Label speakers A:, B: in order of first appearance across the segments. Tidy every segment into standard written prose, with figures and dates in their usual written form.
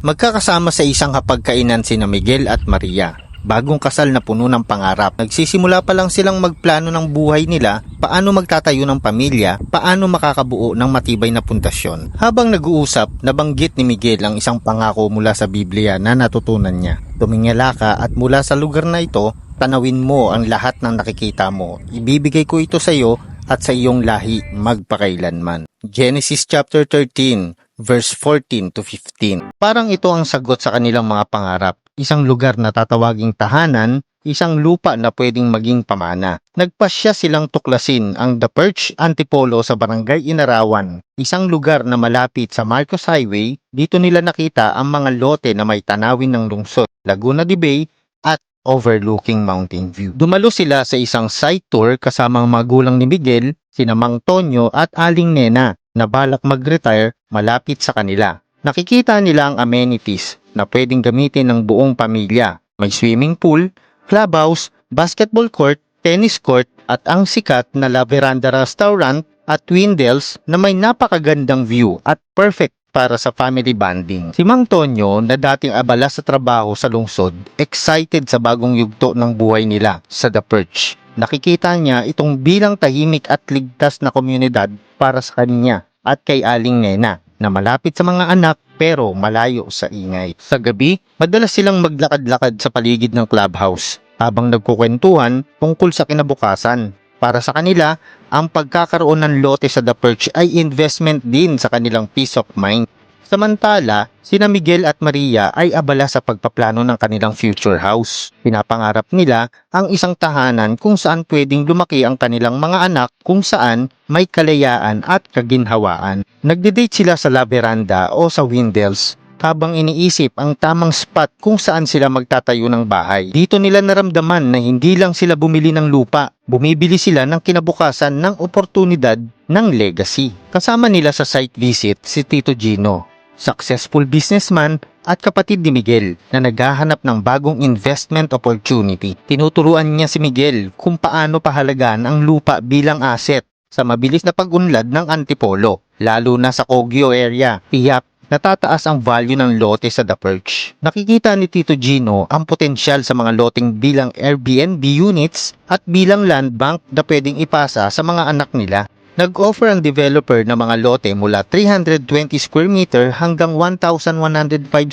A: Magkakasama sa isang hapagkainan sina Miguel at Maria. Bagong kasal na puno ng pangarap. Nagsisimula pa lang silang magplano ng buhay nila, paano magtatayo ng pamilya, paano makakabuo ng matibay na pundasyon. Habang nag-uusap, nabanggit ni Miguel ang isang pangako mula sa Biblia na natutunan niya. Tumingala ka at mula sa lugar na ito, tanawin mo ang lahat ng nakikita mo. Ibibigay ko ito sa iyo at sa iyong lahi magpakailanman. Genesis chapter 13 verse 14 to 15. Parang ito ang sagot sa kanilang mga pangarap. Isang lugar na tatawaging tahanan, isang lupa na pwedeng maging pamana. Nagpasya silang tuklasin ang The Perch Antipolo sa Barangay Inarawan, isang lugar na malapit sa Marcos Highway. Dito nila nakita ang mga lote na may tanawin ng lungsod, Laguna de Bay at overlooking Mountain View. Dumalo sila sa isang site tour kasama ang magulang ni Miguel, sina Mang Tonyo at Aling Nena na balak mag-retire malapit sa kanila. Nakikita nila ang amenities na pwedeng gamitin ng buong pamilya. May swimming pool, clubhouse, basketball court, tennis court at ang sikat na La Veranda Restaurant at Windels na may napakagandang view at perfect para sa family bonding. Si Mang Tonyo na dating abala sa trabaho sa lungsod, excited sa bagong yugto ng buhay nila sa The Perch. Nakikita niya itong bilang tahimik at ligtas na komunidad para sa kanya at kay Aling Nena na malapit sa mga anak pero malayo sa ingay. Sa gabi, madalas silang maglakad-lakad sa paligid ng clubhouse habang nagkukwentuhan tungkol sa kinabukasan. Para sa kanila, ang pagkakaroon ng lote sa The Perch ay investment din sa kanilang peace of mind. Samantala, sina Miguel at Maria ay abala sa pagpaplano ng kanilang future house. Pinapangarap nila ang isang tahanan kung saan pwedeng lumaki ang kanilang mga anak, kung saan may kalayaan at kaginhawaan. Nagde-date sila sa La Veranda o sa Windels habang iniisip ang tamang spot kung saan sila magtatayo ng bahay. Dito nila naramdaman na hindi lang sila bumili ng lupa, bumibili sila ng kinabukasan ng oportunidad ng legacy. Kasama nila sa site visit si Tito Gino, successful businessman at kapatid ni Miguel na naghahanap ng bagong investment opportunity. Tinuturuan niya si Miguel kung paano pahalagaan ang lupa bilang asset sa mabilis na pag-unlad ng Antipolo, lalo na sa Kogyo area. Tiyak natataas ang value ng lote sa The Perch. Nakikita ni Tito Gino ang potensyal sa mga loteng bilang Airbnb units at bilang land bank na pwedeng ipasa sa mga anak nila. Nag-offer ang developer ng mga lote mula 320 square meter hanggang 1,105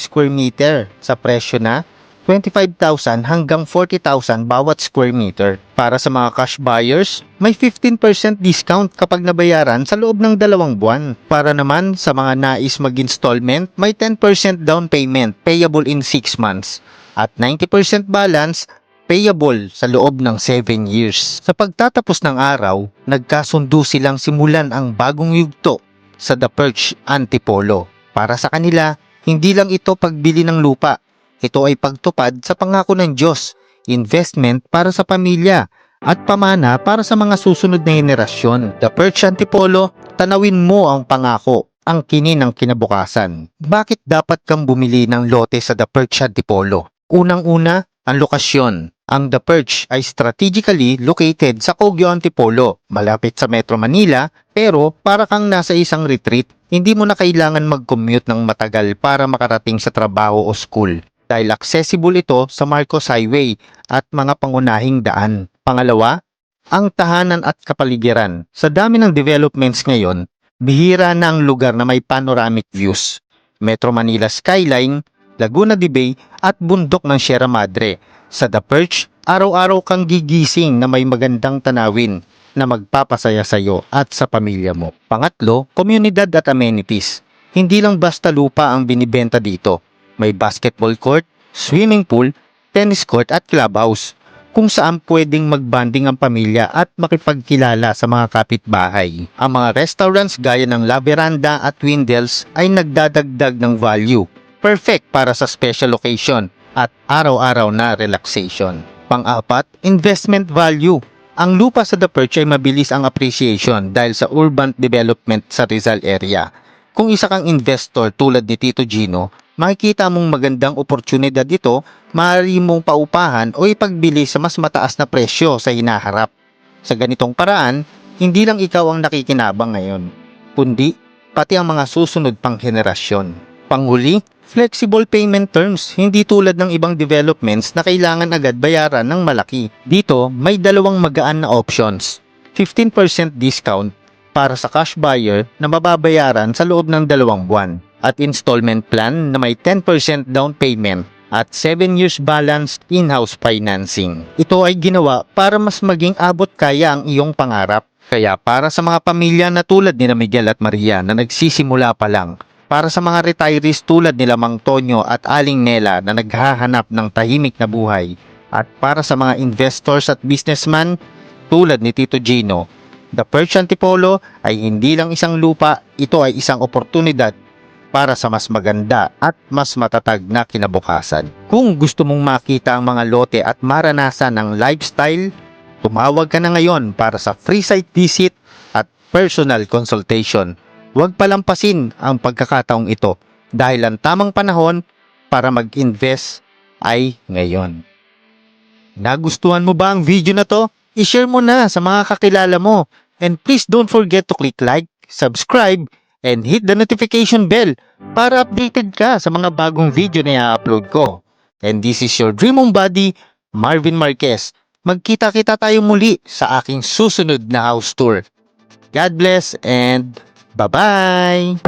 A: square meter sa presyo na 25,000 hanggang 40,000 bawat square meter. Para sa mga cash buyers, may 15% discount kapag nabayaran sa loob ng 2 buwan. Para naman sa mga nais mag-installment, may 10% down payment payable in 6 months at 90% balance payable sa loob ng 7 years. Sa pagtatapos ng araw, nagkasundo silang simulan ang bagong yugto sa The Perch Antipolo. Para sa kanila, hindi lang ito pagbili ng lupa. Ito ay pagtupad sa pangako ng Diyos, investment para sa pamilya, at pamana para sa mga susunod na henerasyon. The Perch Antipolo, tanawin mo ang pangako, ang kinin ng kinabukasan. Bakit dapat kang bumili ng lote sa The Perch Antipolo? Unang-una, ang lokasyon. Ang The Perch ay strategically located sa Kogyo Antipolo, malapit sa Metro Manila, pero para kang nasa isang retreat. Hindi mo na kailangan mag-commute ng matagal para makarating sa trabaho o school, dahil accessible ito sa Marcos Highway at mga pangunahing daan. Pangalawa, ang tahanan at kapaligiran. Sa dami ng developments ngayon, bihira na ang lugar na may panoramic views. Metro Manila skyline, Laguna de Bay at bundok ng Sierra Madre. Sa The Perch, araw-araw kang gigising na may magandang tanawin na magpapasaya sa iyo at sa pamilya mo. Pangatlo, komunidad at amenities. Hindi lang basta lupa ang binibenta dito. May basketball court, swimming pool, tennis court at clubhouse kung saan pwedeng magbanding ang pamilya at makipagkilala sa mga kapitbahay. Ang mga restaurants gaya ng La Veranda at Windels ay nagdadagdag ng value. Perfect para sa special occasion at araw-araw na relaxation. Pang-apat, investment value. Ang lupa sa The Perch ay mabilis ang appreciation dahil sa urban development sa Rizal area. Kung isa kang investor tulad ni Tito Gino, makikita mong magandang oportunidad ito, maaari mong paupahan o ipagbili sa mas mataas na presyo sa hinaharap. Sa ganitong paraan, hindi lang ikaw ang nakikinabang ngayon, kundi pati ang mga susunod pang henerasyon. Panghuli, Flexible payment terms, hindi tulad ng ibang developments na kailangan agad bayaran ng malaki. Dito, may dalawang magaan na options. 15% discount para sa cash buyer na mababayaran sa loob ng 2 buwan at installment plan na may 10% down payment at 7 years balanced in-house financing. Ito ay ginawa para mas maging abot kaya ang iyong pangarap. Kaya para sa mga pamilya na tulad ni Miguel at Maria na nagsisimula pa lang, para sa mga retirees tulad nila Mang Tonyo at Aling Nela na naghahanap ng tahimik na buhay, at para sa mga investors at businessman tulad ni Tito Gino, The Perch Antipolo ay hindi lang isang lupa, ito ay isang oportunidad para sa mas maganda at mas matatag na kinabukasan. Kung gusto mong makita ang mga lote at maranasan ng lifestyle, tumawag ka na ngayon para sa free site visit at personal consultation. Huwag palampasin ang pagkakataong ito dahil ang tamang panahon para mag-invest ay ngayon. Nagustuhan mo ba ang video na to? I-share mo na sa mga kakilala mo. And please don't forget to click like, subscribe, and hit the notification bell para updated ka sa mga bagong video na i-upload ko. And this is your Dream Home Buddy, Marvin Marquez. Magkita-kita tayo muli sa aking susunod na house tour. God bless and bye-bye!